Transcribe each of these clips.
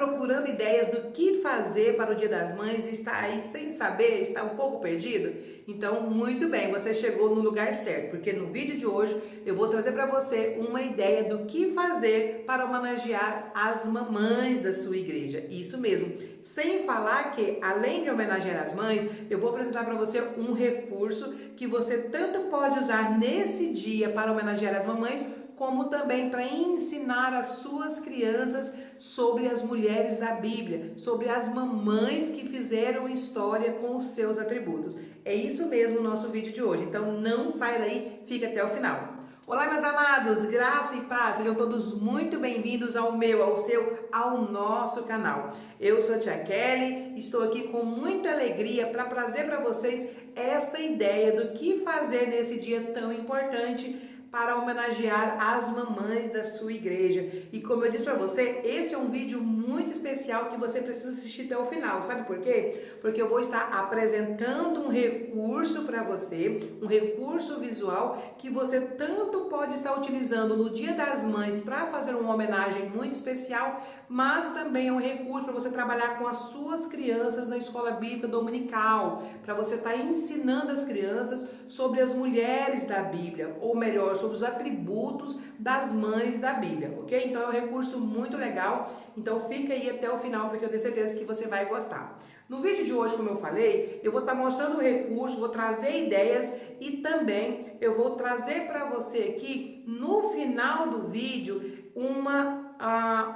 procurando ideias do que fazer para o Dia das Mães e está aí sem saber, está um pouco perdido? Então, muito bem, você chegou no lugar certo, porque no vídeo de hoje eu vou trazer para você uma ideia do que fazer para homenagear as mamães da sua igreja. Isso mesmo, sem falar que, além de homenagear as mães, eu vou apresentar para você um recurso que você tanto pode usar nesse dia para homenagear as mamães, como também para ensinar as suas crianças sobre as mulheres da Bíblia, sobre as mamães que fizeram história com os seus atributos. É isso mesmo o nosso vídeo de hoje, então não sai daí, fica até o final. Olá, meus amados, graça e paz, sejam todos muito bem-vindos ao meu, ao seu, ao nosso canal. Eu sou a Tia Kelly, estou aqui com muita alegria para trazer para vocês esta ideia do que fazer nesse dia tão importante para homenagear as mamães da sua igreja. E como eu disse para você, esse é um vídeo muito especial que você precisa assistir até o final. Sabe por quê? Porque eu vou estar apresentando um recurso para você, um recurso visual que você tanto pode estar utilizando no Dia das Mães para fazer uma homenagem muito especial, mas também é um recurso para você trabalhar com as suas crianças na escola bíblica dominical, para você estar ensinando as crianças sobre as mulheres da Bíblia, ou melhor, sobre os atributos das mães da Bíblia, ok? Então é um recurso muito legal, então fica aí até o final porque eu tenho certeza que você vai gostar. No vídeo de hoje, como eu falei, eu vou estar mostrando o recurso, vou trazer ideias e também eu vou trazer para você aqui, no final do vídeo,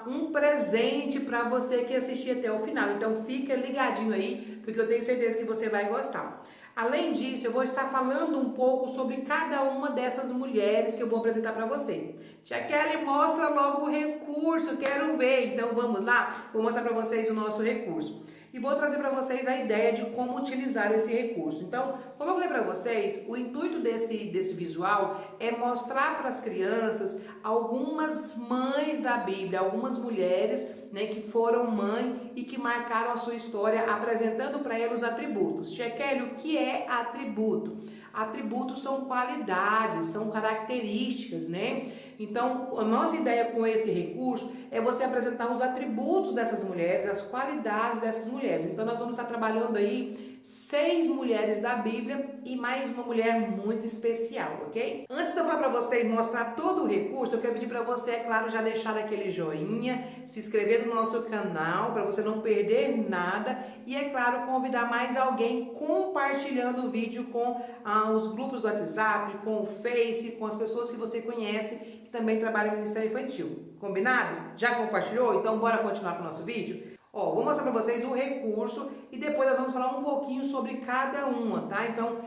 um presente para você que assistir até o final. Então fica ligadinho aí, porque eu tenho certeza que você vai gostar. Além disso, eu vou estar falando um pouco sobre cada uma dessas mulheres que eu vou apresentar para você. Tia Kelly, mostra logo o recurso, quero ver. Então vamos lá? Vou mostrar para vocês o nosso recurso. E vou trazer para vocês a ideia de como utilizar esse recurso. Então, como eu falei para vocês, o intuito desse visual é mostrar para as crianças algumas mães da Bíblia, algumas mulheres, né, que foram mãe e que marcaram a sua história, apresentando para elas os atributos. Tia Kelly, o que é atributo? Atributos são qualidades, são características, né? Então, a nossa ideia com esse recurso é você apresentar os atributos dessas mulheres, as qualidades dessas mulheres. Então, nós vamos estar trabalhando aí 6 mulheres da Bíblia e mais uma mulher muito especial, ok? Antes de eu falar para você e mostrar todo o recurso, eu quero pedir para você, é claro, já deixar aquele joinha, se inscrever no nosso canal para você não perder nada e, é claro, convidar mais alguém compartilhando o vídeo com os grupos do WhatsApp, com o Face, com as pessoas que você conhece que também trabalham no Ministério Infantil. Combinado? Já compartilhou? Então bora continuar com o nosso vídeo? Ó, vou mostrar para vocês o recurso e depois nós vamos falar um pouquinho sobre cada uma, tá? Então,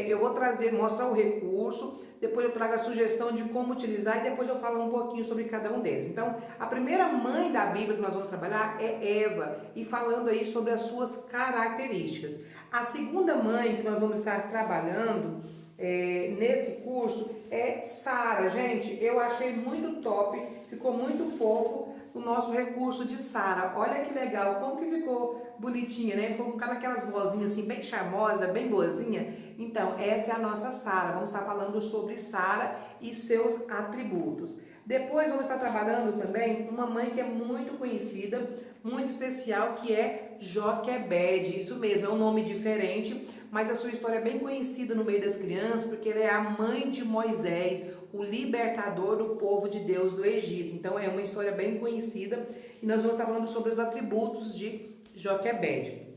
eu vou mostrar o recurso, depois eu trago a sugestão de como utilizar e depois eu falo um pouquinho sobre cada um deles. Então, a primeira mãe da Bíblia que nós vamos trabalhar é Eva, e falando aí sobre as suas características. A segunda mãe que nós vamos estar trabalhando nesse curso é Sara. Gente, eu achei muito top, ficou muito fofo o nosso recurso de Sara. Olha que legal, como que ficou bonitinha, né? Ficou com aquelas vozinhas assim, bem charmosa, bem boazinha. Então, essa é a nossa Sara. Vamos estar falando sobre Sara e seus atributos. Depois vamos estar trabalhando também uma mãe que é muito conhecida, muito especial, que é Joquebede. Isso mesmo, é um nome diferente, mas a sua história é bem conhecida no meio das crianças, porque ela é a mãe de Moisés, o libertador do povo de Deus do Egito. Então é uma história bem conhecida e nós vamos estar falando sobre os atributos de Joquebede.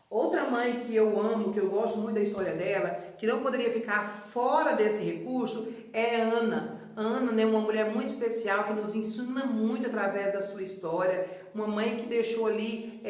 Outra mãe que eu amo, que eu gosto muito da história dela, que não poderia ficar fora desse recurso, é Ana. Ana, né, uma mulher muito especial que nos ensina muito através da sua história, uma mãe que deixou ali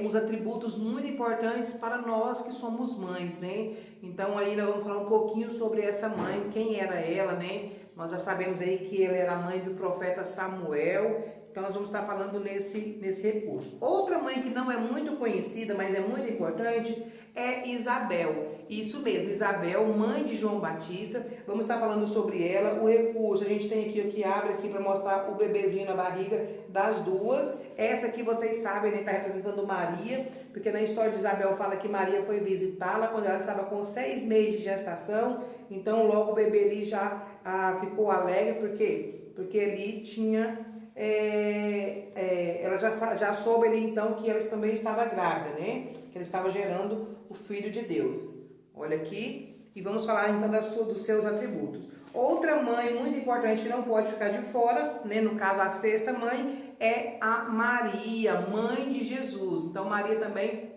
uns atributos muito importantes para nós que somos mães, né? Então aí nós vamos falar um pouquinho sobre essa mãe, quem era ela, né? Nós já sabemos aí que ela era a mãe do profeta Samuel, então nós vamos estar falando nesse recurso. Outra mãe que não é muito conhecida, mas é muito importante, é Isabel. Isso mesmo, Isabel, mãe de João Batista. Vamos estar falando sobre ela. O recurso, a gente tem aqui o que abre aqui para mostrar o bebezinho na barriga das duas. Essa aqui vocês sabem, ele está representando Maria, porque na história de Isabel fala que Maria foi visitá-la quando ela estava com 6 meses de gestação. Então logo o bebê ali já ficou alegre, por quê? Porque ali tinha ela já soube ali então que ela também estava grávida, né? Que ela estava gerando o Filho de Deus. Olha aqui, e vamos falar então dos seus atributos. Outra mãe muito importante que não pode ficar de fora, né? No caso a sexta mãe, é a Maria, mãe de Jesus. Então Maria também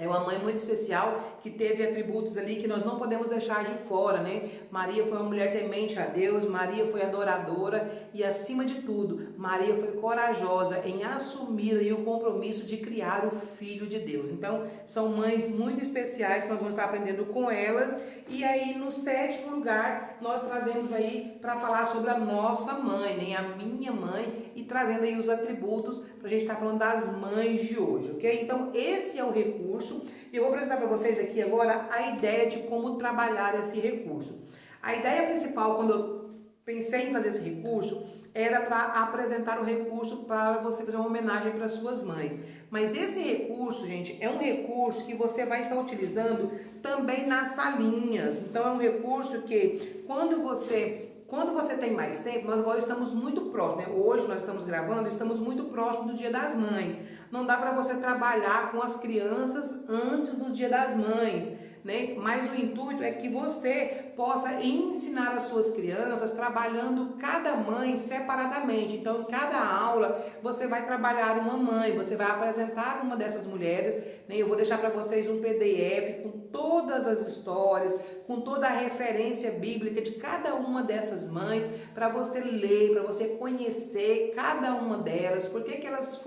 é uma mãe muito especial que teve atributos ali que nós não podemos deixar de fora, né? Maria foi uma mulher temente a Deus, Maria foi adoradora e, acima de tudo, Maria foi corajosa em assumir aí o compromisso de criar o Filho de Deus. Então, são mães muito especiais que nós vamos estar aprendendo com elas. E aí, no sétimo lugar, nós trazemos aí para falar sobre a nossa mãe, né? A minha mãe, e trazendo aí os atributos para a gente estar falando das mães de hoje, ok? Então, esse é o recurso. E eu vou apresentar para vocês aqui agora a ideia de como trabalhar esse recurso. A ideia principal, quando eu pensei em fazer esse recurso, era para apresentar o recurso para você fazer uma homenagem para suas mães. Mas esse recurso, gente, é um recurso que você vai estar utilizando também nas salinhas. Então, é um recurso que quando você tem mais tempo, nós agora estamos muito próximos, né? Hoje nós estamos gravando, estamos muito próximos do Dia das Mães. Não dá para você trabalhar com as crianças antes do Dia das Mães, né? Mas o intuito é que você possa ensinar as suas crianças trabalhando cada mãe separadamente. Então, em cada aula, você vai trabalhar uma mãe, você vai apresentar uma dessas mulheres, né? Eu vou deixar para vocês um PDF com todas as histórias, com toda a referência bíblica de cada uma dessas mães, para você ler, para você conhecer cada uma delas, por que elas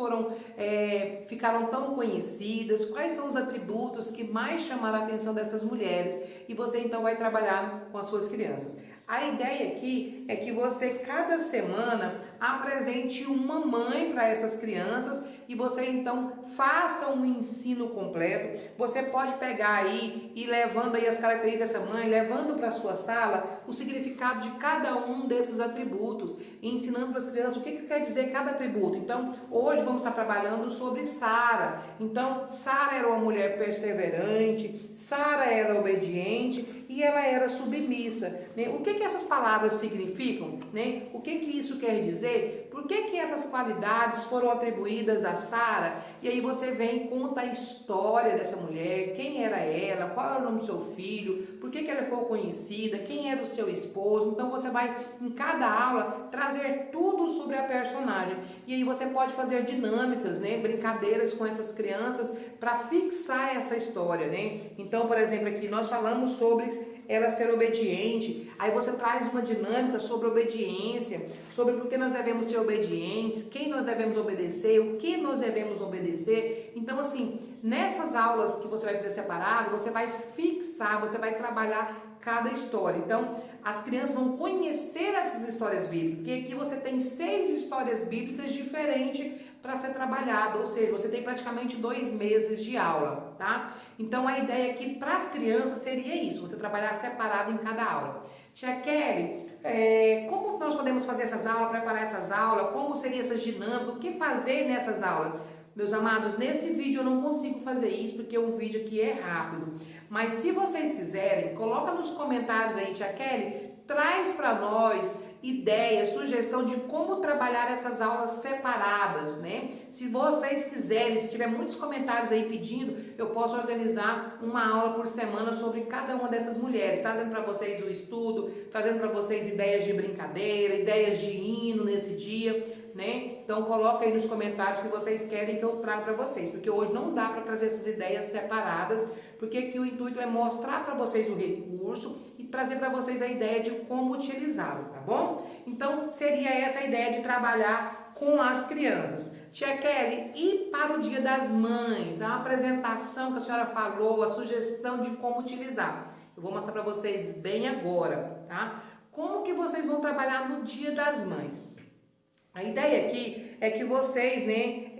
ficaram tão conhecidas, quais são os atributos que mais chamaram a atenção dessas mulheres, e você então vai trabalhar com as suas crianças. A ideia aqui é que você, cada semana, apresente uma mãe para essas crianças e você então faça um ensino completo. Você pode pegar aí e levando aí as características dessa mãe, levando para a sua sala o significado de cada um desses atributos, e ensinando para as crianças o que quer dizer cada atributo. Então, hoje vamos estar trabalhando sobre Sara. Então, Sara era uma mulher perseverante, Sara era obediente e ela era submissa, né? O que essas palavras significam, né? O que isso quer dizer? Por que essas qualidades foram atribuídas a Sara? E aí você vem e conta a história dessa mulher, quem era ela, qual era o nome do seu filho, por que ela ficou conhecida, quem era o seu esposo. Então você vai, em cada aula, trazer tudo sobre a personagem. E aí você pode fazer dinâmicas, né? Brincadeiras com essas crianças para fixar essa história, né? Então, por exemplo, aqui nós falamos sobre ela ser obediente, aí você traz uma dinâmica sobre obediência, sobre por que nós devemos ser obedientes, quem nós devemos obedecer, o que nós devemos obedecer. Então, assim, nessas aulas que você vai fazer separado, você vai fixar, você vai trabalhar cada história. Então, as crianças vão conhecer essas histórias bíblicas, porque aqui você tem 6 histórias bíblicas diferentes para ser trabalhado, ou seja, você tem praticamente 2 meses de aula, tá? Então, a ideia aqui para as crianças seria isso, você trabalhar separado em cada aula. Tia Kelly, como nós podemos fazer essas aulas, preparar essas aulas, como seriam essas dinâmicas, o que fazer nessas aulas? Meus amados, nesse vídeo eu não consigo fazer isso, porque um vídeo aqui é rápido. Mas se vocês quiserem, coloca nos comentários aí, Tia Kelly, traz para nós ideia, sugestão de como trabalhar essas aulas separadas, né? Se vocês quiserem, se tiver muitos comentários aí pedindo, eu posso organizar uma aula por semana sobre cada uma dessas mulheres, trazendo para vocês o estudo, trazendo para vocês ideias de brincadeira, ideias de hino nesse dia, né? Então coloca aí nos comentários que vocês querem que eu traga para vocês, porque hoje não dá para trazer essas ideias separadas, porque aqui o intuito é mostrar para vocês o recurso e trazer para vocês a ideia de como utilizá-lo, tá bom? Então seria essa a ideia de trabalhar com as crianças. Tia Kelly, e para o Dia das Mães, a apresentação que a senhora falou, a sugestão de como utilizar. Eu vou mostrar para vocês bem agora, tá? Como que vocês vão trabalhar no Dia das Mães? A ideia aqui é que vocês, né,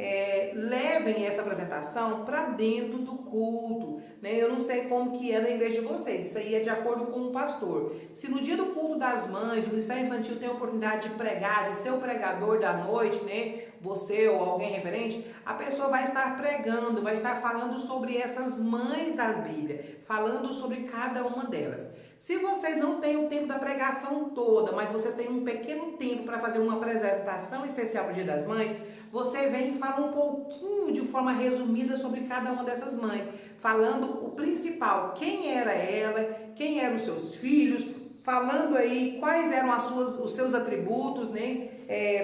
levem essa apresentação para dentro do culto, né? Eu não sei como que é na igreja de vocês, isso aí é de acordo com o pastor. Se no dia do culto das mães, o Ministério Infantil tem a oportunidade de pregar, de ser o pregador da noite, né, você ou alguém referente, a pessoa vai estar pregando, vai estar falando sobre essas mães da Bíblia, falando sobre cada uma delas. Se você não tem o tempo da pregação toda, mas você tem um pequeno tempo para fazer uma apresentação especial para o Dia das Mães, você vem e fala um pouquinho de forma resumida sobre cada uma dessas mães, falando o principal, quem era ela, quem eram os seus filhos, falando aí quais eram os seus atributos, né?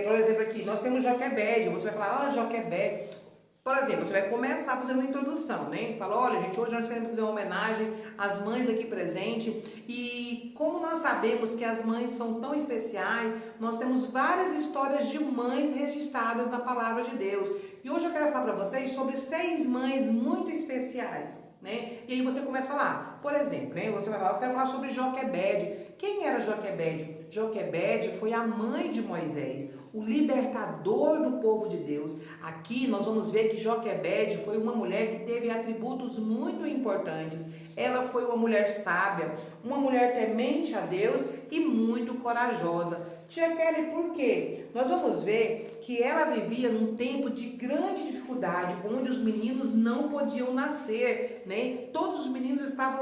Por exemplo, aqui nós temos Joquebede, você vai falar, Joquebede. Por exemplo, você vai começar fazendo uma introdução, né? Fala, olha gente, hoje nós queremos fazer uma homenagem às mães aqui presentes e como nós sabemos que as mães são tão especiais, nós temos várias histórias de mães registradas na palavra de Deus. E hoje eu quero falar para vocês sobre 6 mães muito especiais, né? E aí você começa a falar, por exemplo, né? Você vai falar, eu quero falar sobre Joquebede. Quem era Joquebede? Joquebede foi a mãe de Moisés, o libertador do povo de Deus. Aqui nós vamos ver que Joquebede foi uma mulher que teve atributos muito importantes. Ela foi uma mulher sábia, uma mulher temente a Deus e muito corajosa. Tia Kelly, por quê? Nós vamos ver que ela vivia num tempo de grande dificuldade, onde os meninos não podiam nascer, né? Todos os meninos estavam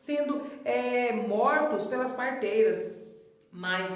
sendo mortos pelas parteiras, mas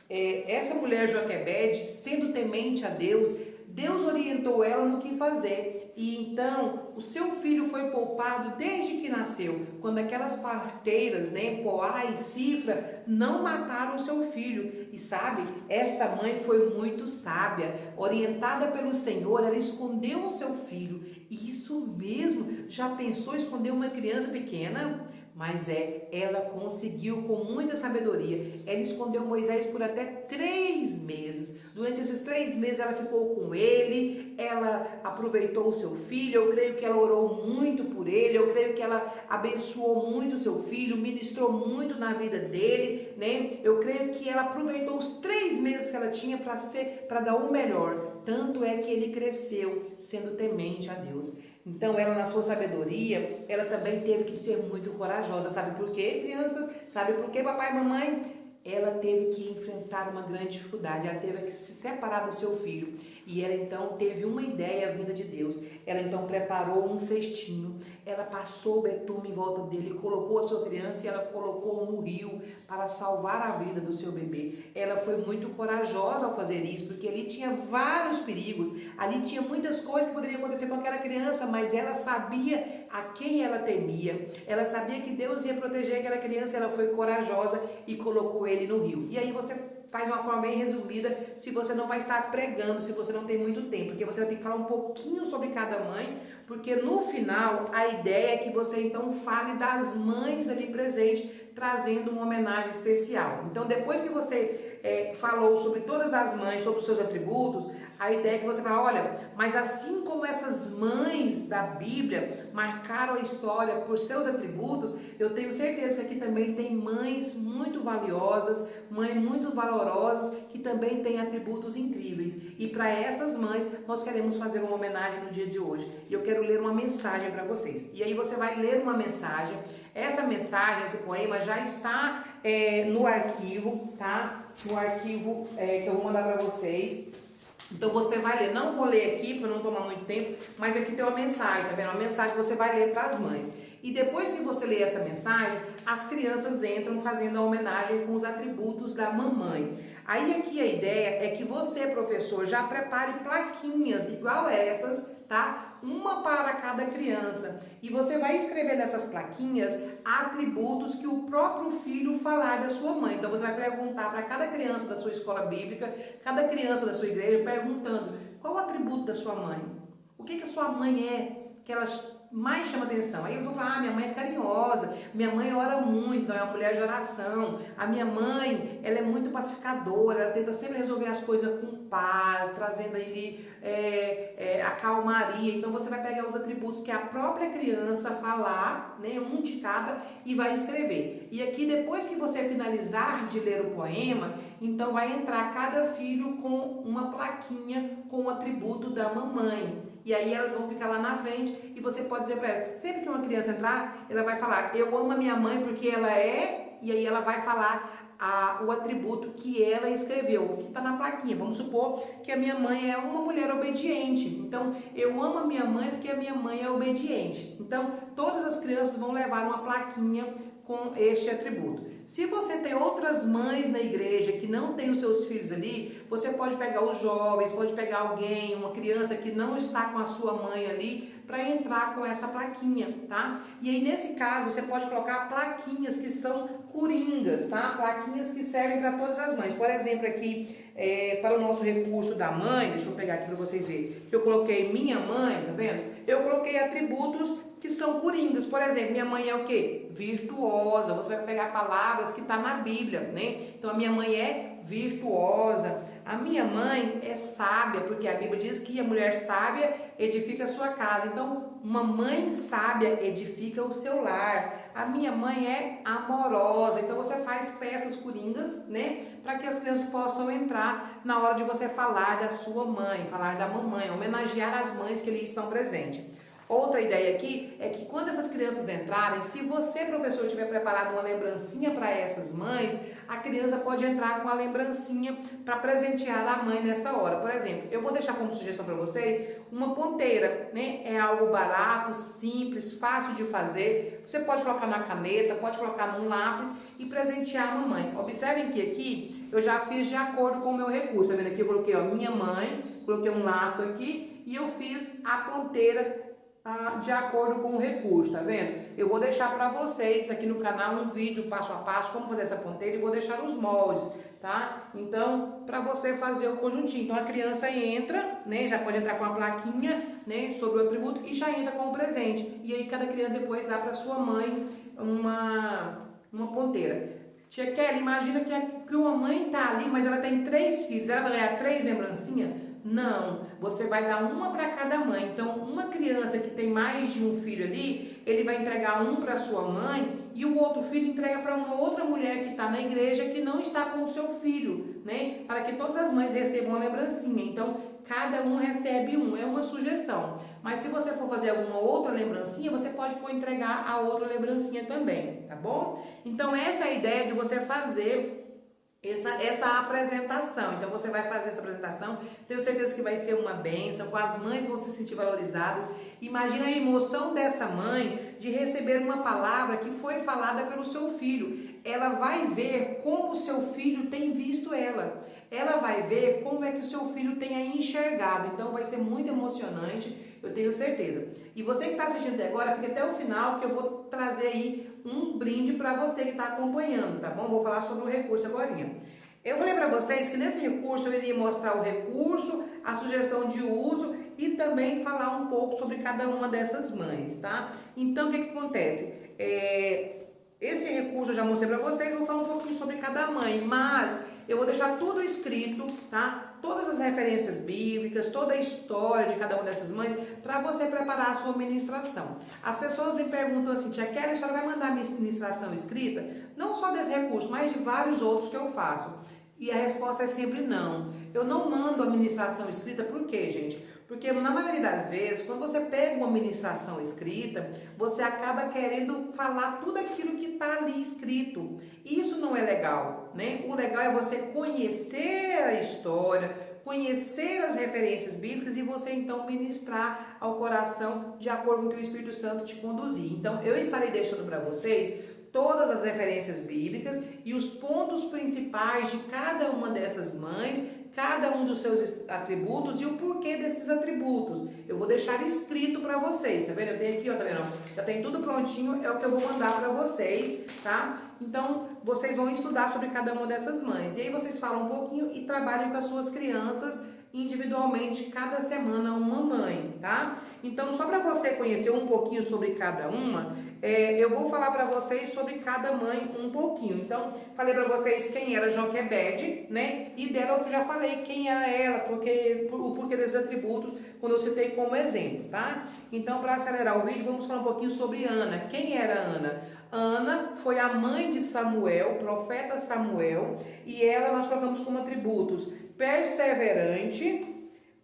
essa mulher Joquebede, sendo temente a Deus, Deus orientou ela no que fazer. E então o seu filho foi poupado desde que nasceu, quando aquelas parteiras, né, Poá e Cifra, não mataram seu filho. E sabe, esta mãe foi muito sábia, orientada pelo Senhor, ela escondeu o seu filho. E isso mesmo, já pensou esconder uma criança pequena? Mas ela conseguiu com muita sabedoria. Ela escondeu Moisés por até 3 meses. Durante esses 3 meses ela ficou com ele, ela aproveitou o seu filho, eu creio que ela orou muito por ele, eu creio que ela abençoou muito o seu filho, ministrou muito na vida dele, né? Eu creio que ela aproveitou os 3 meses que ela tinha para dar o melhor. Tanto é que ele cresceu sendo temente a Deus. Então ela, na sua sabedoria, ela também teve que ser muito corajosa. Sabe por quê, crianças? Sabe por quê, papai e mamãe? Ela teve que enfrentar uma grande dificuldade, ela teve que se separar do seu filho. E ela então teve uma ideia vinda de Deus. Ela então preparou um cestinho, ela passou o betume em volta dele, colocou a sua criança e ela colocou no rio para salvar a vida do seu bebê. Ela foi muito corajosa ao fazer isso, porque ali tinha vários perigos, ali tinha muitas coisas que poderiam acontecer com aquela criança, mas ela sabia a quem ela temia. Ela sabia que Deus ia proteger aquela criança, ela foi corajosa e colocou ele no rio. E aí você faz de uma forma bem resumida, se você não vai estar pregando, se você não tem muito tempo, porque você vai ter que falar um pouquinho sobre cada mãe, porque no final a ideia é que você então fale das mães ali presentes, trazendo uma homenagem especial. Então depois que você falou sobre todas as mães, sobre os seus atributos, a ideia é que você fala, olha, mas assim como essas mães da Bíblia marcaram a história por seus atributos, eu tenho certeza que aqui também tem mães muito valiosas, mães muito valorosas, que também têm atributos incríveis. E para essas mães, nós queremos fazer uma homenagem no dia de hoje. E eu quero ler uma mensagem para vocês. E aí você vai ler uma mensagem. Essa mensagem, esse poema já está no arquivo, tá? No arquivo que eu vou mandar para vocês. Então você vai ler, não vou ler aqui para não tomar muito tempo, mas aqui tem uma mensagem, tá vendo? Uma mensagem que você vai ler para as mães. E depois que você lê essa mensagem, as crianças entram fazendo a homenagem com os atributos da mamãe. Aí aqui a ideia é que você, professor, já prepare plaquinhas igual essas, tá? Uma para cada criança. E você vai escrever nessas plaquinhas atributos que o próprio filho falar da sua mãe. Então você vai perguntar para cada criança da sua escola bíblica, cada criança da sua igreja, perguntando qual o atributo da sua mãe? O que a sua mãe é que ela mais chama atenção? Aí eles vão falar, minha mãe é carinhosa, minha mãe ora muito, então é uma mulher de oração, a minha mãe, ela é muito pacificadora, ela tenta sempre resolver as coisas com paz, trazendo ali a calmaria. Então você vai pegar os atributos que a própria criança falar, né, um de cada, e vai escrever. E aqui depois que você finalizar de ler o poema, então vai entrar cada filho com uma plaquinha com o atributo da mamãe. E aí elas vão ficar lá na frente e você pode dizer para elas, sempre que uma criança entrar, ela vai falar, eu amo a minha mãe porque ela é, e aí ela vai falar o atributo que ela escreveu, o que está na plaquinha. Vamos supor que a minha mãe é uma mulher obediente, então eu amo a minha mãe porque a minha mãe é obediente. Então todas as crianças vão levar uma plaquinha com este atributo. Se você tem outras mães na igreja que não tem os seus filhos ali, você pode pegar os jovens, pode pegar alguém, uma criança que não está com a sua mãe ali, para entrar com essa plaquinha, tá? E aí nesse caso você pode colocar plaquinhas que são coringas, tá? Plaquinhas que servem para todas as mães. Por exemplo, aqui para o nosso recurso da mãe, deixa eu pegar aqui para vocês verem, que eu coloquei minha mãe, tá vendo? Eu coloquei atributos que são coringas. Por exemplo, minha mãe é o quê? Virtuosa. Você vai pegar palavras que tá na Bíblia, né? Então a minha mãe é virtuosa. A minha mãe é sábia, porque a Bíblia diz que a mulher sábia edifica a sua casa. Então, uma mãe sábia edifica o seu lar. A minha mãe é amorosa. Então, você faz peças coringas, né? Para que as crianças possam entrar na hora de você falar da sua mãe, falar da mamãe, homenagear as mães que ali estão presentes. Outra ideia aqui é que quando essas crianças entrarem, se você, professor, tiver preparado uma lembrancinha para essas mães, a criança pode entrar com a lembrancinha para presentear a mãe nessa hora. Por exemplo, eu vou deixar como sugestão para vocês uma ponteira, né? É algo barato, simples, fácil de fazer. Você pode colocar na caneta, pode colocar num lápis e presentear a mamãe. Observem que aqui eu já fiz de acordo com o meu recurso. Tá vendo aqui? Eu coloquei, ó, minha mãe, coloquei um laço aqui e eu fiz a ponteira de acordo com o recurso, tá vendo? Eu vou deixar para vocês aqui no canal um vídeo passo a passo como fazer essa ponteira e vou deixar os moldes, tá? Então, para você fazer o conjuntinho. Então a criança entra, né? Já pode entrar com a plaquinha, né? Sobre o atributo e já entra com o presente. E aí cada criança depois dá para sua mãe uma ponteira. Tia Kelly, imagina que uma mãe tá ali, mas ela tem 3 filhos, ela vai ganhar 3 lembrancinhas? Não, você vai dar uma para cada mãe. Então, uma criança que tem mais de um filho ali, ele vai entregar um para sua mãe e o outro filho entrega para uma outra mulher que está na igreja que não está com o seu filho, né? Para que todas as mães recebam uma lembrancinha. Então, cada um recebe um, é uma sugestão. Mas se você for fazer alguma outra lembrancinha, você pode entregar a outra lembrancinha também, tá bom? Então, essa é a ideia de você fazer essa apresentação. Então você vai fazer essa apresentação, tenho certeza que vai ser uma bênção, com as mães vão se sentir valorizadas. Imagina a emoção dessa mãe de receber uma palavra que foi falada pelo seu filho. Ela vai ver como o seu filho tem visto ela. Ela vai ver como é que o seu filho tem a enxergado. Então vai ser muito emocionante, eu tenho certeza. E você que está assistindo até agora, fica até o final que eu vou trazer aí um brinde para você que está acompanhando, tá bom? Vou falar sobre o recurso agora. Eu falei para vocês que nesse recurso eu iria mostrar o recurso, a sugestão de uso e também falar um pouco sobre cada uma dessas mães, tá? Então o que acontece? Esse recurso eu já mostrei para vocês, eu vou falar um pouquinho sobre cada mãe, mas eu vou deixar tudo escrito, tá? Todas as referências bíblicas, toda a história de cada uma dessas mães, para você preparar a sua ministração. As pessoas me perguntam assim, tia Kelly, a senhora vai mandar a ministração escrita? Não só desse recurso, mas de vários outros que eu faço. E a resposta é sempre não. Eu não mando a ministração escrita, por quê, gente? Porque na maioria das vezes, quando você pega uma ministração escrita, você acaba querendo falar tudo aquilo que está ali escrito. E isso não é legal, né? O legal é você conhecer a história, conhecer as referências bíblicas e você então ministrar ao coração de acordo com o que o Espírito Santo te conduzir. Então, eu estarei deixando para vocês todas as referências bíblicas e os pontos principais de cada uma dessas mães, cada um dos seus atributos e o porquê desses atributos. Eu vou deixar escrito para vocês, tá vendo? Eu tenho aqui, ó, tá vendo? Já tem tudo prontinho, é o que eu vou mandar para vocês, tá? Então, vocês vão estudar sobre cada uma dessas mães. E aí vocês falam um pouquinho e trabalham com as suas crianças individualmente, cada semana uma mãe, tá? Então, só para você conhecer um pouquinho sobre cada uma, eu vou falar para vocês sobre cada mãe um pouquinho. Então, falei para vocês quem era Joquebede, né? E dela eu já falei quem era ela, o porquê desses atributos, quando eu citei como exemplo, tá? Então, para acelerar o vídeo, vamos falar um pouquinho sobre Ana. Quem era Ana? Ana foi a mãe de Samuel, profeta Samuel, e ela nós colocamos como atributos perseverante,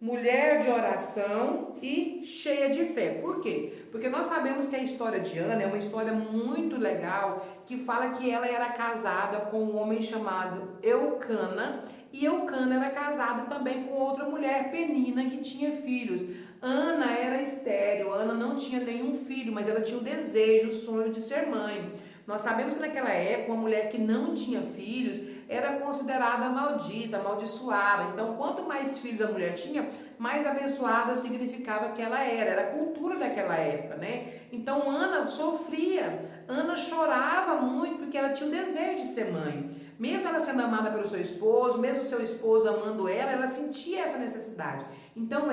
mulher de oração e cheia de fé. Por quê? Porque nós sabemos que a história de Ana é uma história muito legal, que fala que ela era casada com um homem chamado Eucana, e Eucana era casado também com outra mulher, Penina, que tinha filhos. Ana era estéril, Ana não tinha nenhum filho, mas ela tinha o desejo, o sonho de ser mãe. Nós sabemos que naquela época uma mulher que não tinha filhos era considerada maldita, amaldiçoada. Então, quanto mais filhos a mulher tinha, mais abençoada significava que ela era a cultura daquela época, né? Então, Ana sofria, Ana chorava muito porque ela tinha o desejo de ser mãe. Mesmo ela sendo amada pelo seu esposo, mesmo o seu esposo amando ela, ela sentia essa necessidade. Então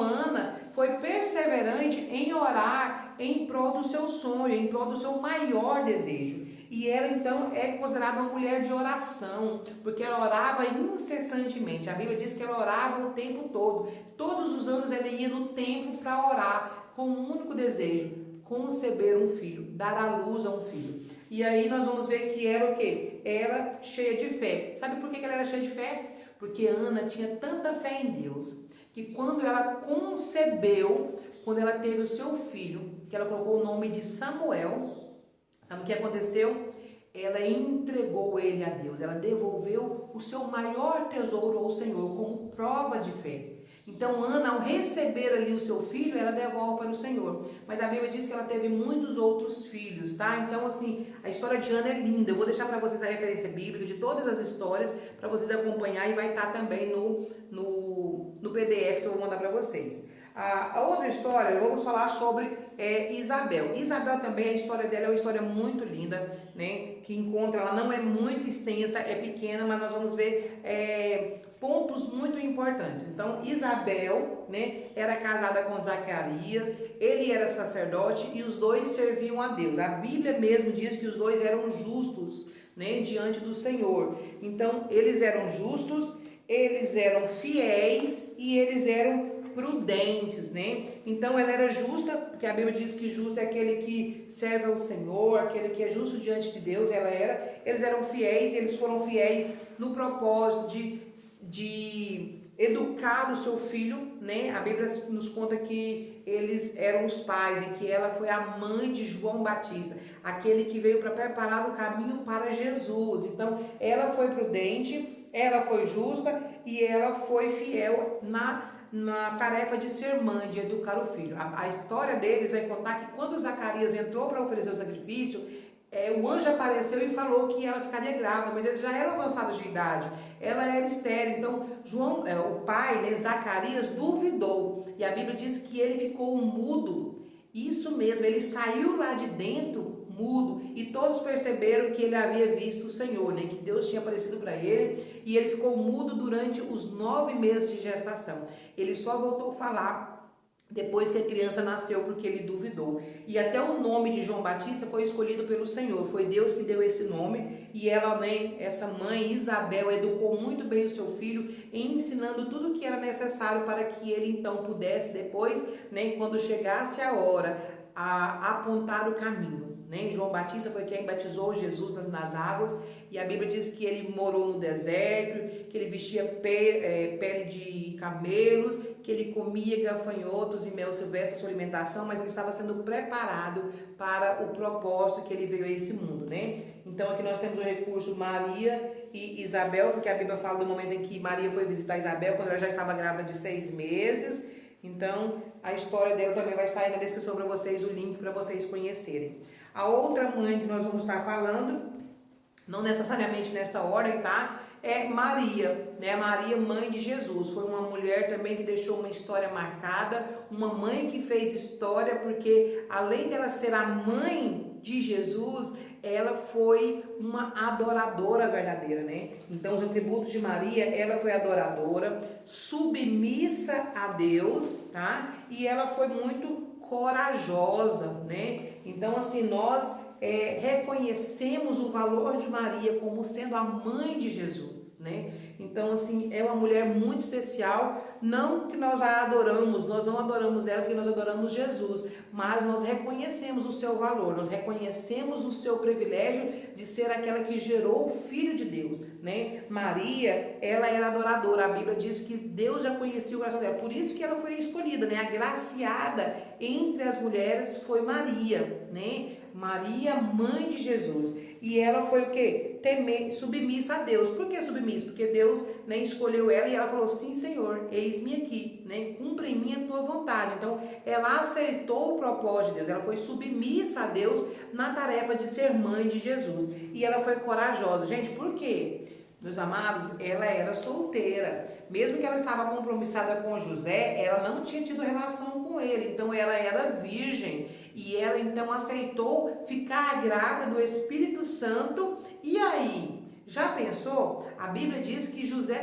Ana foi perseverante em orar em prol do seu sonho, em prol do seu maior desejo. E ela então é considerada uma mulher de oração, porque ela orava incessantemente. A Bíblia diz que ela orava o tempo todo. Todos os anos ela ia no templo para orar, com um único desejo: conceber um filho, dar à luz a um filho. E aí nós vamos ver que era o quê? Ela cheia de fé. Sabe por que ela era cheia de fé? Porque Ana tinha tanta fé em Deus, que quando ela concebeu, quando ela teve o seu filho, que ela colocou o nome de Samuel, sabe o que aconteceu? Ela entregou ele a Deus, ela devolveu o seu maior tesouro ao Senhor como prova de fé. Então Ana, ao receber ali o seu filho, ela devolve para o Senhor. Mas a Bíblia diz que ela teve muitos outros filhos, tá? Então assim, a história de Ana é linda. Eu vou deixar para vocês a referência bíblica de todas as histórias para vocês acompanhar, e vai estar também no PDF que eu vou mandar para vocês. A outra história, vamos falar sobre Isabel. Isabel também, a história dela é uma história muito linda, né? Que ela não é muito extensa, é pequena, mas nós vamos ver pontos muito importantes. Então, Isabel, né, era casada com Zacarias, ele era sacerdote e os dois serviam a Deus. A Bíblia mesmo diz que os dois eram justos, né, diante do Senhor. Então, eles eram justos, eles eram fiéis e eles eram prudentes, né? Então ela era justa, porque a Bíblia diz que justo é aquele que serve ao Senhor, aquele que é justo diante de Deus. Eles eram fiéis, e eles foram fiéis no propósito de educar o seu filho, né? A Bíblia nos conta que eles eram os pais, e que ela foi a mãe de João Batista, aquele que veio para preparar o caminho para Jesus. Então ela foi prudente, ela foi justa e ela foi fiel na tarefa de ser mãe, de educar o filho. A história deles vai contar que quando Zacarias entrou para oferecer o sacrifício, o anjo apareceu e falou que ela ficaria grávida, mas eles já eram avançados de idade, ela era estéril. Então o pai, né, Zacarias, duvidou, e a Bíblia diz que ele ficou mudo. Isso mesmo, ele saiu lá de dentro mudo, e todos perceberam que ele havia visto o Senhor, né? Que Deus tinha aparecido para ele, e ele ficou mudo durante os 9 meses de gestação. Ele só voltou a falar depois que a criança nasceu, porque ele duvidou. E até o nome de João Batista foi escolhido pelo Senhor, foi Deus que deu esse nome. E ela, né, essa mãe Isabel, educou muito bem o seu filho, ensinando tudo o que era necessário para que ele então pudesse depois, né, quando chegasse a hora, apontar o caminho. João Batista foi quem batizou Jesus nas águas, e a Bíblia diz que ele morou no deserto, que ele vestia pele de camelos, que ele comia gafanhotos e mel silvestre, sua alimentação, mas ele estava sendo preparado para o propósito que ele veio a esse mundo, né? Então aqui nós temos o recurso Maria e Isabel, porque a Bíblia fala do momento em que Maria foi visitar Isabel, quando ela já estava grávida de 6 meses. Então a história dela também vai estar aí na descrição para vocês, o link para vocês conhecerem. A outra mãe que nós vamos estar falando, não necessariamente nesta ordem, tá? É Maria, né? Maria, mãe de Jesus. Foi uma mulher também que deixou uma história marcada, uma mãe que fez história, porque além dela ser a mãe de Jesus, ela foi uma adoradora verdadeira, né? Então, os atributos de Maria, ela foi adoradora, submissa a Deus, tá? E ela foi muito corajosa, né? Então, assim, nós reconhecemos o valor de Maria como sendo a mãe de Jesus, né? Então, assim, é uma mulher muito especial. Não que nós a adoramos, nós não adoramos ela porque nós adoramos Jesus, mas nós reconhecemos o seu valor, nós reconhecemos o seu privilégio de ser aquela que gerou o Filho de Deus, né? Maria, ela era adoradora. A Bíblia diz que Deus já conhecia o coração dela, por isso que ela foi escolhida, né? Agraciada entre as mulheres foi Maria. né? Maria, mãe de Jesus. E ela foi o quê? Submissa a Deus. Por que submissa? Porque Deus, né, escolheu ela e ela falou, sim, Senhor, eis-me aqui, né? Cumpra em mim a tua vontade. Então, ela aceitou o propósito de Deus. Ela foi submissa a Deus na tarefa de ser mãe de Jesus. E ela foi corajosa. Gente, por quê? Meus amados, ela era solteira. Mesmo que ela estava compromissada com José, ela não tinha tido relação com ele. Então ela era virgem. E ela então aceitou ficar grávida do Espírito Santo. E aí, já pensou? A Bíblia diz que José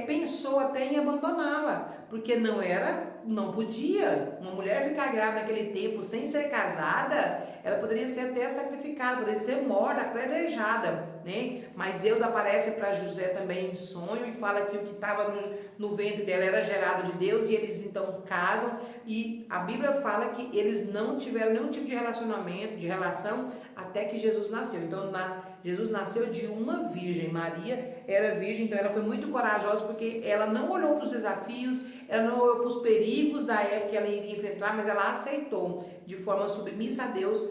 pensou até em abandoná-la. Porque não podia. Uma mulher ficar grávida naquele tempo sem ser casada, ela poderia ser até sacrificada, poderia ser morta, apedrejada, né? Mas Deus aparece para José também em sonho e fala que o que estava no ventre dela era gerado de Deus, e eles então casam, e a Bíblia fala que eles não tiveram nenhum tipo de relacionamento, de relação, até que Jesus nasceu. Então Jesus nasceu de uma virgem. Maria era virgem, então ela foi muito corajosa, porque ela não olhou para os desafios, ela não olhou para os perigos da época que ela iria enfrentar, mas ela aceitou de forma submissa a Deus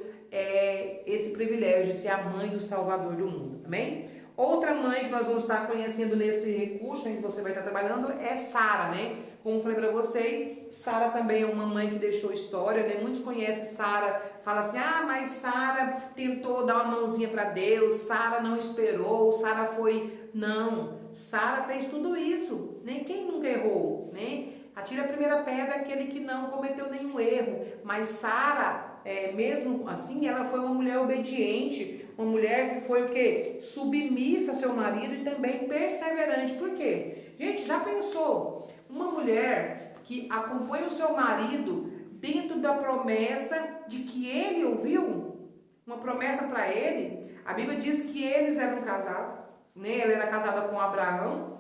esse privilégio de ser a mãe do Salvador do mundo. Amém? Outra mãe que nós vamos estar conhecendo nesse recurso em que você vai estar trabalhando é Sara, né? Como eu falei para vocês, Sara também é uma mãe que deixou história, né? Muitos conhecem Sara, falam assim, mas Sara tentou dar uma mãozinha para Deus, Sara não esperou, Sara foi... Não, Sara fez tudo isso, né? Quem nunca errou, né? Atira a primeira pedra aquele que não cometeu nenhum erro. Mas Sara, mesmo assim, ela foi uma mulher obediente, uma mulher que foi o quê? Submissa ao seu marido e também perseverante. Por quê? Gente, já pensou? Uma mulher que acompanha o seu marido dentro da promessa de que ele ouviu, uma promessa para ele. A Bíblia diz que eles eram casados, né? Ela era casada com Abraão.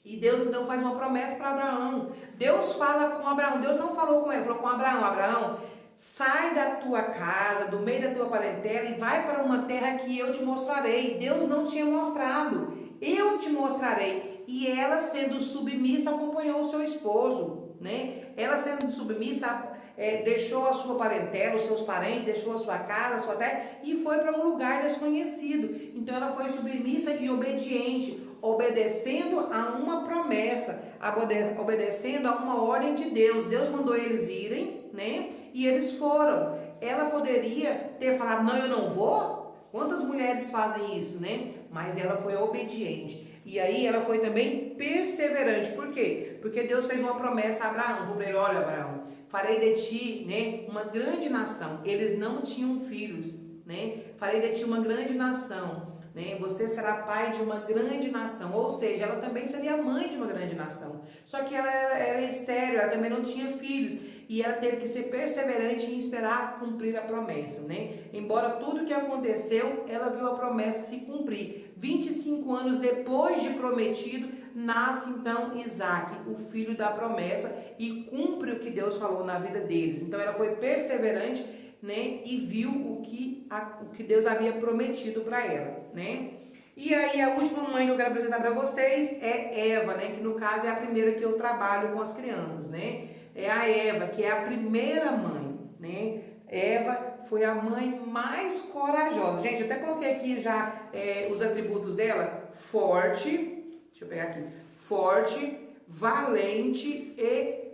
E Deus então faz uma promessa para Abraão. Deus fala com Abraão. Deus não falou com ele, falou com Abraão. Abraão, sai da tua casa, do meio da tua parentela e vai para uma terra que eu te mostrarei. Deus não tinha mostrado. Eu te mostrarei. E ela, sendo submissa, acompanhou o seu esposo, né? Ela, sendo submissa, deixou a sua parentela, os seus parentes, deixou a sua casa, a sua terra e foi para um lugar desconhecido. Então ela foi submissa e obediente, obedecendo a uma promessa, obedecendo a uma ordem de Deus. Deus mandou eles irem, né? E eles foram. Ela poderia ter falado, não, eu não vou. Quantas mulheres fazem isso, né? Mas ela foi obediente. E aí ela foi também perseverante. Por quê? Porque Deus fez uma promessa a Abraão. Falou para ele, olha, Abraão, farei de ti, né, uma grande nação. Eles não tinham filhos, né? Farei de ti uma grande nação, né? Você será pai de uma grande nação. Ou seja, ela também seria mãe de uma grande nação. Só que ela era estéril, ela também não tinha filhos. E ela teve que ser perseverante em esperar cumprir a promessa, né? Embora tudo que aconteceu, ela viu a promessa se cumprir. 25 anos depois de prometido, nasce então Isaac, o filho da promessa, e cumpre o que Deus falou na vida deles. Então ela foi perseverante, né? E viu o que Deus havia prometido para ela, né? E aí a última mãe que eu quero apresentar para vocês é Eva, né? Que no caso é a primeira que eu trabalho com as crianças, né? É a Eva, que é a primeira mãe, né? Eva foi a mãe mais corajosa. Gente, eu até coloquei aqui já os atributos dela. Forte, deixa eu pegar aqui. Forte, valente e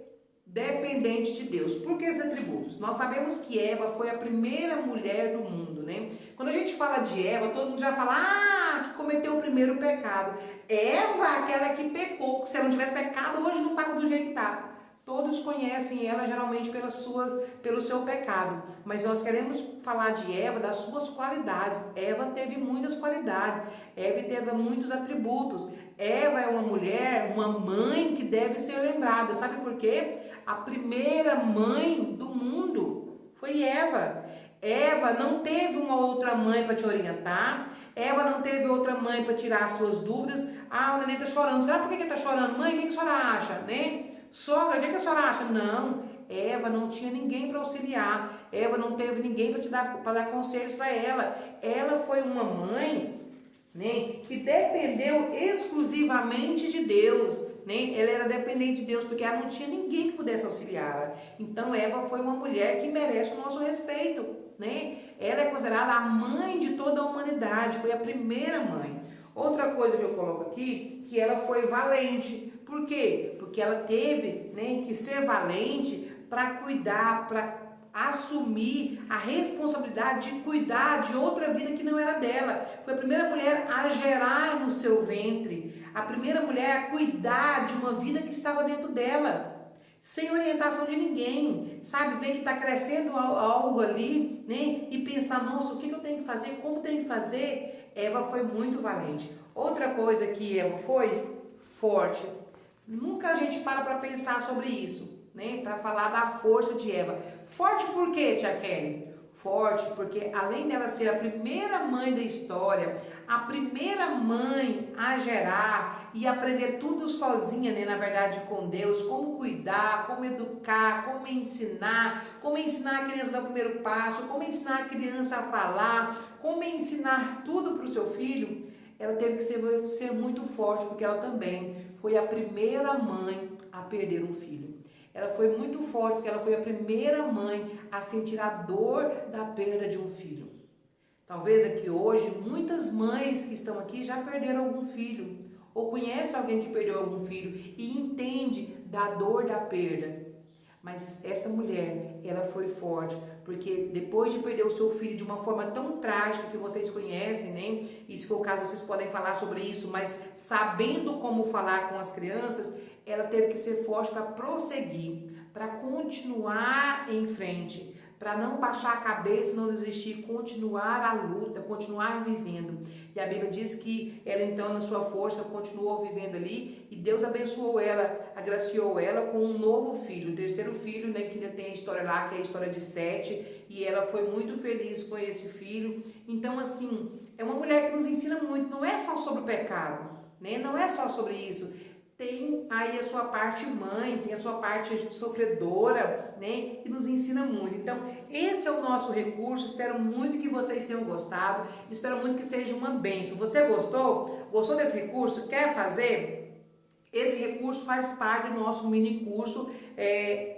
dependente de Deus. Por que esses atributos? Nós sabemos que Eva foi a primeira mulher do mundo, né? Quando a gente fala de Eva, todo mundo já fala, que cometeu o primeiro pecado. Eva, aquela que pecou, que se ela não tivesse pecado, hoje não estava do jeito que está. Todos conhecem ela geralmente pelo seu pecado. Mas nós queremos falar de Eva, das suas qualidades. Eva teve muitas qualidades. Eva teve muitos atributos. Eva é uma mulher, uma mãe que deve ser lembrada. Sabe por quê? A primeira mãe do mundo foi Eva. Eva não teve uma outra mãe para te orientar. Eva não teve outra mãe para tirar as suas dúvidas. O neném está chorando. Será por que ele está chorando? Mãe, o que a senhora acha, né? Sogra, o que a senhora acha? Não, Eva não tinha ninguém para auxiliar. Eva não teve ninguém para dar conselhos para ela. Ela foi uma mãe, né, que dependeu exclusivamente de Deus. né? Ela era dependente de Deus porque ela não tinha ninguém que pudesse auxiliá-la. Então Eva foi uma mulher que merece o nosso respeito, né? Ela é considerada a mãe de toda a humanidade, foi a primeira mãe. Outra coisa que eu coloco aqui, que ela foi valente. Por quê? Porque ela teve, né, que ser valente para cuidar, para assumir a responsabilidade de cuidar de outra vida que não era dela. Foi a primeira mulher a gerar no seu ventre, a primeira mulher a cuidar de uma vida que estava dentro dela, sem orientação de ninguém, sabe? Ver que está crescendo algo ali, né? E pensar, nossa, o que eu tenho que fazer? Como tenho que fazer? Eva foi muito valente. Outra coisa que Eva foi forte. Nunca a gente para pensar sobre isso, né? Para falar da força de Eva. Forte por quê, tia Kelly? Forte porque além dela ser a primeira mãe da história, a primeira mãe a gerar e aprender tudo sozinha, né? Na verdade, com Deus, como cuidar, como educar, como ensinar a criança a dar o primeiro passo, como ensinar a criança a falar, como ensinar tudo para o seu filho, ela teve que ser muito forte, porque ela também foi a primeira mãe a perder um filho. Ela foi muito forte porque ela foi a primeira mãe a sentir a dor da perda de um filho. Talvez aqui hoje, muitas mães que estão aqui já perderam algum filho, ou conhecem alguém que perdeu algum filho e entende da dor da perda. Mas essa mulher, ela foi forte, porque depois de perder o seu filho de uma forma tão trágica que vocês conhecem, né? E se for o caso, vocês podem falar sobre isso, mas sabendo como falar com as crianças, ela teve que ser forte para prosseguir, para continuar em frente, para não baixar a cabeça, não desistir, continuar a luta, continuar vivendo. E a Bíblia diz que ela então, na sua força, continuou vivendo ali e Deus abençoou ela, agraciou ela com um novo filho, o terceiro filho, né, que ainda tem a história lá, que é a história de Sete, e ela foi muito feliz com esse filho. Então, assim, é uma mulher que nos ensina muito, não é só sobre o pecado, né, não é só sobre isso. Tem aí a sua parte mãe, tem a sua parte sofredora, né? Que nos ensina muito. Então, esse é o nosso recurso. Espero muito que vocês tenham gostado. Espero muito que seja uma bênção. Você gostou? Gostou desse recurso? Quer fazer? Esse recurso faz parte do nosso mini curso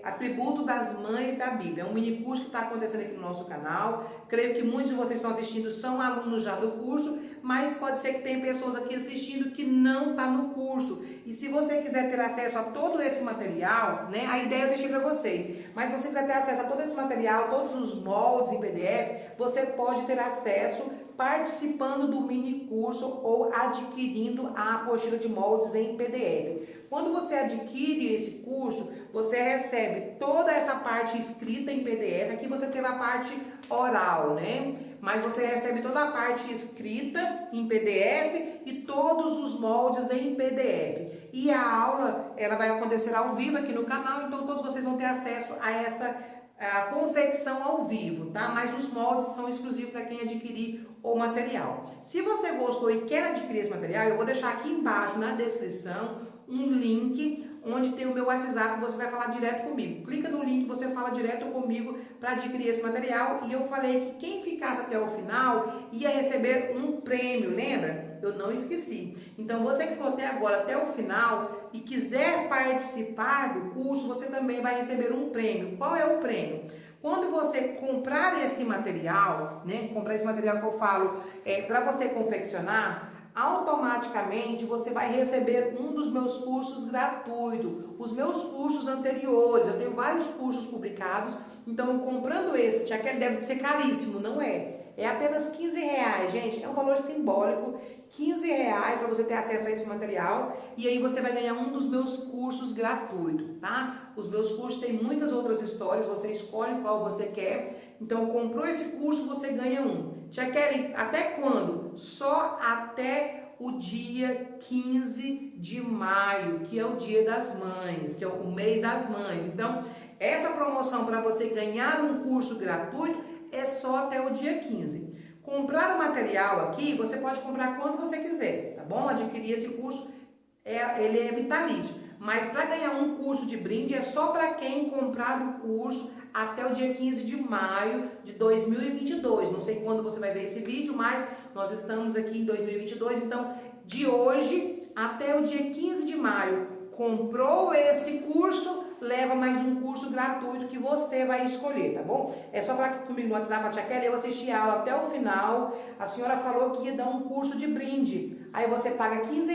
Atributo das Mães da Bíblia. É um mini curso que está acontecendo aqui no nosso canal. Creio que muitos de vocês estão assistindo são alunos já do curso, mas pode ser que tenha pessoas aqui assistindo que não está no curso. E se você quiser ter acesso a todo esse material, né, a ideia eu deixei para vocês, mas se você quiser ter acesso a todo esse material, todos os moldes em PDF, você pode ter acesso participando do mini curso ou adquirindo a apostila de moldes em PDF. Quando você adquire esse curso, você recebe toda essa parte escrita em PDF. Aqui você teve a parte oral, né? Mas você recebe toda a parte escrita em PDF e todos os moldes em PDF. E a aula, ela vai acontecer ao vivo aqui no canal, então todos vocês vão ter acesso a essa confecção ao vivo, tá? Mas os moldes são exclusivos para quem adquirir o material. Se você gostou e quer adquirir esse material, eu vou deixar aqui embaixo na descrição um link onde tem o meu WhatsApp, você vai falar direto comigo. Clica no link, você fala direto comigo para adquirir esse material. E eu falei que quem ficasse até o final ia receber um prêmio, lembra? Eu não esqueci. Então, você que for até agora, até o final, e quiser participar do curso, você também vai receber um prêmio. Qual é o prêmio? Quando você comprar esse material, né? Comprar esse material que eu falo para você confeccionar, automaticamente você vai receber um dos meus cursos gratuitos, os meus cursos anteriores. Eu tenho vários cursos publicados, então comprando esse, já que deve ser caríssimo, não é? É apenas R$15, gente, é um valor simbólico, R$15 para você ter acesso a esse material, e aí você vai ganhar um dos meus cursos gratuitos, tá? Os meus cursos têm muitas outras histórias, você escolhe qual você quer, então comprou esse curso, você ganha um. Já querem até quando? Só até o dia 15 de maio, que é o Dia das Mães, que é o mês das mães. Então, essa promoção para você ganhar um curso gratuito é só até o dia 15. Comprar o material aqui, você pode comprar quando você quiser, tá bom? Adquirir esse curso, ele é vitalício. Mas para ganhar um curso de brinde é só para quem comprar o curso até o dia 15 de maio de 2022. Não sei quando você vai ver esse vídeo, mas nós estamos aqui em 2022. Então, de hoje até o dia 15 de maio, comprou esse curso, leva mais um curso gratuito que você vai escolher, tá bom? É só falar comigo no WhatsApp, a tia Kelly, eu assisti a aula até o final, a senhora falou que ia dar um curso de brinde, aí você paga R$ 15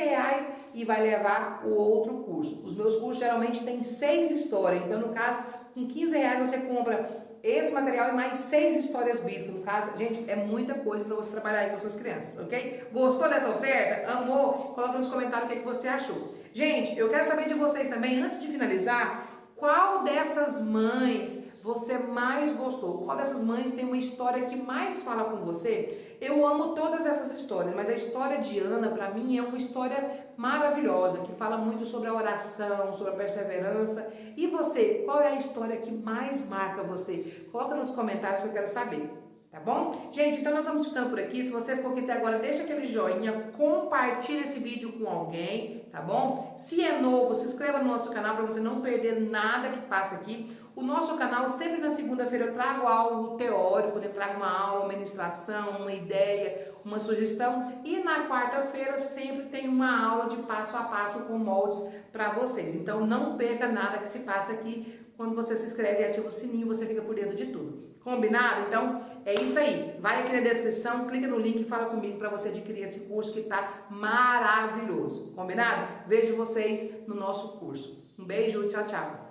e vai levar o outro curso. Os meus cursos geralmente tem 6 histórias, então no caso, com R$ 15 você compra esse material e mais 6 histórias bíblicas. No caso, gente, é muita coisa para você trabalhar aí com suas crianças, ok? Gostou dessa oferta? Amou? Coloca nos comentários o que você achou. Gente, eu quero saber de vocês também, antes de finalizar, qual dessas mães você mais gostou? Qual dessas mães tem uma história que mais fala com você? Eu amo todas essas histórias, mas a história de Ana, para mim, é uma história maravilhosa, que fala muito sobre a oração, sobre a perseverança. E você, qual é a história que mais marca você? Coloca nos comentários que eu quero saber. Tá bom? Gente, então nós vamos ficando por aqui. Se você ficou aqui até agora, deixa aquele joinha, compartilha esse vídeo com alguém, tá bom? Se é novo, se inscreva no nosso canal para você não perder nada que passa aqui. O nosso canal, sempre na segunda-feira, eu trago algo teórico, eu trago uma aula, uma ministração, uma ideia, uma sugestão. E na quarta-feira sempre tem uma aula de passo a passo com moldes para vocês. Então não perca nada que se passa aqui. Quando você se inscreve e ativa o sininho, você fica por dentro de tudo. Combinado? Então, é isso aí. Vai aqui na descrição, clica no link e fala comigo para você adquirir esse curso que tá maravilhoso. Combinado? Vejo vocês no nosso curso. Um beijo, tchau, tchau.